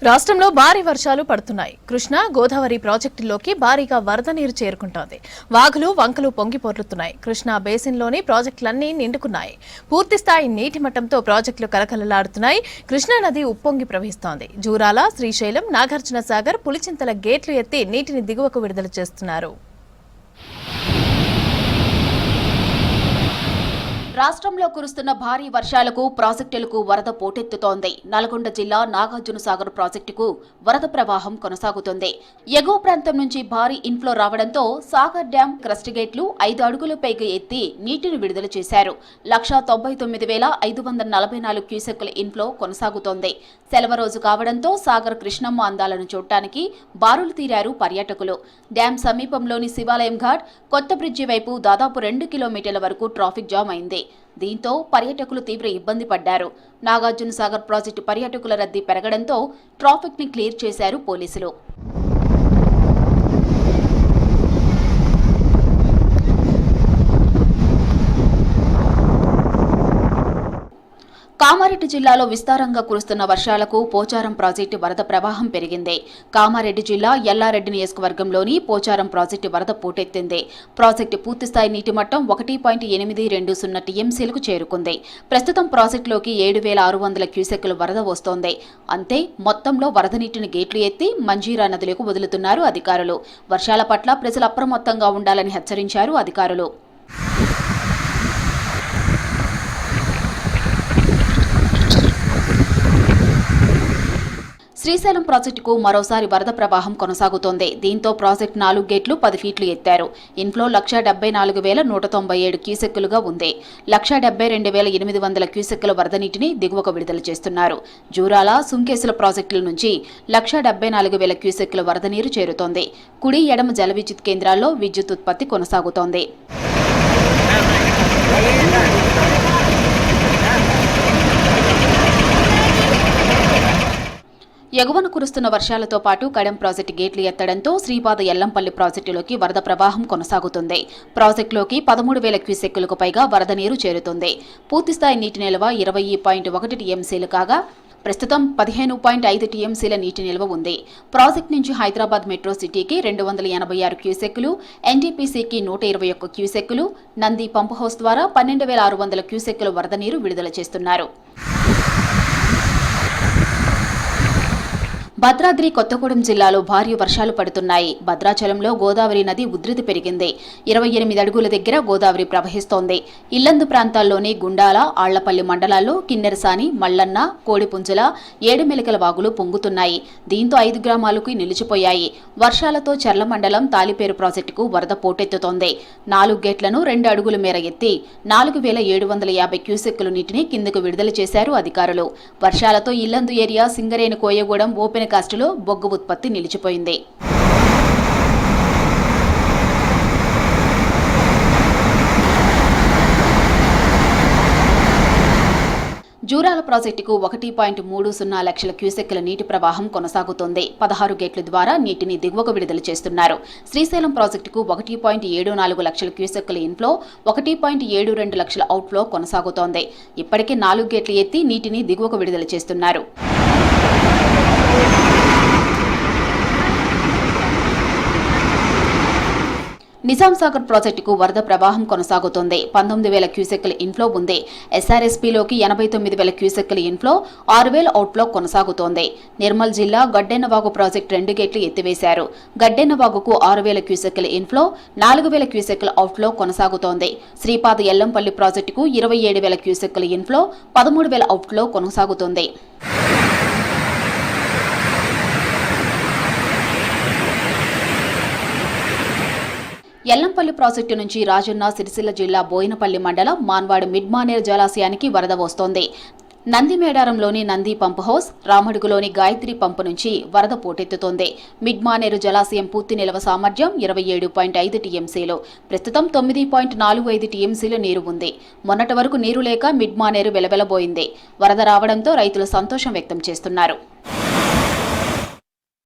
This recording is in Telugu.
రాష్ట్రంలో భారీ వర్షాలు పడుతున్నాయి. కృష్ణా గోదావరి ప్రాజెక్టుల్లోకి భారీగా వరద నీరు చేరుకుంటోంది. వాగులు వంకలు పొంగిపొర్లుతున్నాయి. కృష్ణా బేసిన్లోని ప్రాజెక్టులన్నీ నిండుకున్నాయి. పూర్తిస్థాయి నీటి మట్టంతో ప్రాజెక్టులు కలకలలాడుతున్నాయి. కృష్ణా నది ఉప్పొంగి ప్రవహిస్తోంది. జూరాల, శ్రీశైలం, నాగార్జున సాగర్, పులిచింతల గేట్లు ఎత్తి నీటిని దిగువకు విడుదల చేస్తున్నారు. రాష్ట్రంలో కురుస్తున్న భారీ వర్షాలకు ప్రాజెక్టులకు వరద పోటెత్తుతోంది. నల్గొండ జిల్లా నాగార్జున సాగర్ ప్రాజెక్టుకు వరద ప్రవాహం కొనసాగుతుంది. ఎగువ ప్రాంతం నుంచి భారీ ఇన్ఫ్లో రావడంతో సాగర్ డ్యాం క్రస్ట్ గేట్లు 5 అడుగుల పైకి ఎత్తి నీటిని విడుదల చేశారు. 199,544 క్యూసెక్కుల ఇన్ఫ్లో కొనసాగుతోంది. సెలవు రోజు కావడంతో సాగర్ కృష్ణమ్మ అందాలను చూడటానికి బారులు తీరారు పర్యాటకులు. డ్యాం సమీపంలోని శివాలయం ఘాట్, కొత్త బ్రిడ్జి వైపు దాదాపు 2 కిలోమీటర్ల వరకు ట్రాఫిక్ జామ్ అయింది. దీంతో పర్యాటకులు తీవ్ర ఇబ్బంది పడ్డారు. నాగార్జున సాగర్ ప్రాజెక్టు పర్యాటకుల రద్దీ పెరగడంతో ట్రాఫిక్ ని క్లియర్ చేశారు పోలీసులు. కామారెడ్డి జిల్లాలో విస్తారంగా కురుస్తున్న వర్షాలకు పోచారం ప్రాజెక్టు వరద ప్రవాహం పెరిగింది. కామారెడ్డి జిల్లా ఎల్లారెడ్డి నియోజకవర్గంలోని పోచారం ప్రాజెక్టు వరద పోటెత్తింది. ప్రాజెక్టు పూర్తిస్థాయి నీటి మట్టం 1.820 టీఎంసీలకు చేరుకుంది. ప్రస్తుతం ప్రాజెక్టులోకి 7,600 క్యూసెక్కుల వరద వస్తోంది. అంతే మొత్తంలో వరద నీటిని గేట్లు ఎత్తి మంజీరా నదిలోకి వదులుతున్నారు అధికారులు. వర్షాల పట్ల ప్రజలు అప్రమత్తంగా ఉండాలని హెచ్చరించారు అధికారులు. శ్రీశైలం ప్రాజెక్టుకు మరోసారి వరద ప్రవాహం కొనసాగుతోంది. దీంతో ప్రాజెక్టు 4 గేట్లు 10 ఫీట్లు ఎత్తారు. ఇన్ఫ్లో 174,197 క్యూసెక్కులుగా ఉంది. 172,800 క్యూసెక్కుల వరద నీటిని దిగువకు విడుదల చేస్తున్నారు. జూరాల, సుంకేసుల ప్రాజెక్టుల నుంచి 174,000 క్యూసెక్కుల వరద నీరు చేరుతోంది. కుడి, ఎడమ జల విద్యుత్ కేంద్రాల్లో విద్యుత్ ఉత్పత్తి కొనసాగుతోంది. ఎగువన కురుస్తున్న వర్షాలతో పాటు కడెం ప్రాజెక్టు గేట్లు ఎత్తడంతో శ్రీపాద ఎల్లంపల్లి ప్రాజెక్టులోకి వరద ప్రవాహం కొనసాగుతుంది. ప్రాజెక్టులోకి 13,000 క్యూసెక్కులకు పైగా వరద నీరు చేరుతుంది. పూర్తిస్థాయి నీటి నిల్వ 20.1 టీఎంసీలు కాగా ప్రస్తుతం 15.5 టీఎంసీల నీటి నిల్వ ఉంది. ప్రాజెక్టు నుంచి హైదరాబాద్ మెట్రో సిటీకి 286 క్యూసెక్కులు, ఎన్టీపీసీకి 121 క్యూసెక్కులు, నంది పంప్ హౌస్ ద్వారా 12,600 క్యూసెక్కుల వరద నీరు విడుదల చేస్తున్నారు. భద్రాద్రి కొత్తగూడెం జిల్లాలో భారీ వర్షాలు పడుతున్నాయి. భద్రాచలంలో గోదావరి నది ఉధృతి పెరిగింది. 28 అడుగుల దగ్గర గోదావరి ప్రవహిస్తోంది. ఇల్లందు ప్రాంతాల్లోని గుండాల, ఆళ్లపల్లి మండలాల్లో కిన్నెరసాని, మల్లన్న, కోడిపుంజల, ఏడుమెలికల వాగులు పొంగుతున్నాయి. దీంతో 5 గ్రామాలకు నిలిచిపోయాయి. వర్షాలతో చర్ల మండలం తాలిపేరు ప్రాజెక్టుకు వరద పోటెత్తుతోంది. 4 గేట్లను 2 అడుగుల మేర ఎత్తి 4,750 క్యూసెక్కుల నీటిని కిందకు విడుదల చేశారు అధికారులు. వర్షాలతో ఇల్లందు ఏరియా, సింగరేణి, కోయగూడెం ఓపెన్ కాస్టులో బొగ్గు ఉత్పత్తి నిలిచిపోయింది. జూరాల ప్రాజెక్టుకు 1.30 లక్షల క్యూసెక్కుల నీటి ప్రవాహం కొనసాగుతోంది. 16 గేట్ల ద్వారా నీటిని దిగువకు విడుదల చేస్తున్నారు. శ్రీశైలం ప్రాజెక్టుకు 1.74 లక్షల క్యూసెక్కుల ఇన్ఫ్లో, 1.72 లక్షల అవుట్ఫ్లో కొనసాగుతోంది. ఇప్పటికే 4 గేట్లు ఎత్తి నీటిని దిగువకు విడుదల చేస్తున్నారు. నిజాం సాగర్ ప్రాజెక్టుకు వరద ప్రవాహం కొనసాగుతోంది. 19,000 క్యూసెక్కుల ఇన్ఫ్లో ఉంది. ఎస్ఆర్ఎస్పీలోకి 89,000 క్యూసెక్కుల ఇన్ఫ్లో, 6,000 అవుట్ఫ్లో కొనసాగుతోంది. నిర్మల్ జిల్లా గడ్డెన్నవాగు ప్రాజెక్టు 2 గేట్లు ఎత్తివేశారు. గడ్డెన్నవాగుకు 6,000 క్యూసెక్కుల ఇన్ఫ్లో, 4,000 క్యూసెక్కుల అవుట్ఫ్లో కొనసాగుతోంది. శ్రీపాద ఎల్లంపల్లి ప్రాజెక్టుకు 27,000 క్యూసెక్కుల ఇన్ఫ్లో, 13,000 అవుట్ఫ్లో కొనసాగుతోంది. ఎల్లంపల్లి ప్రాజెక్టు నుంచి రాజన్న సిరిసిల్ల జిల్లా బోయినపల్లి మండలం మాన్వాడు మిడ్మానేరు జలాశయానికి వరద వస్తోంది. నందిమేడారంలోని నంది పంప్ హౌస్, రామడుగులోని గాయత్రి పంపు నుంచి వరద పోటెత్తుతోంది. మిడ్మానేరు జలాశయం పూర్తి నిల్వ సామర్థ్యం 27.5 టీఎంసీలు. ప్రస్తుతం 9.45 టీఎంసీల నీరు ఉంది. మొన్నటి వరకు నీరు లేక మిడ్మానేరు వెలవెలబోయింది. వరద రావడంతో రైతులు సంతోషం వ్యక్తం చేస్తున్నారు.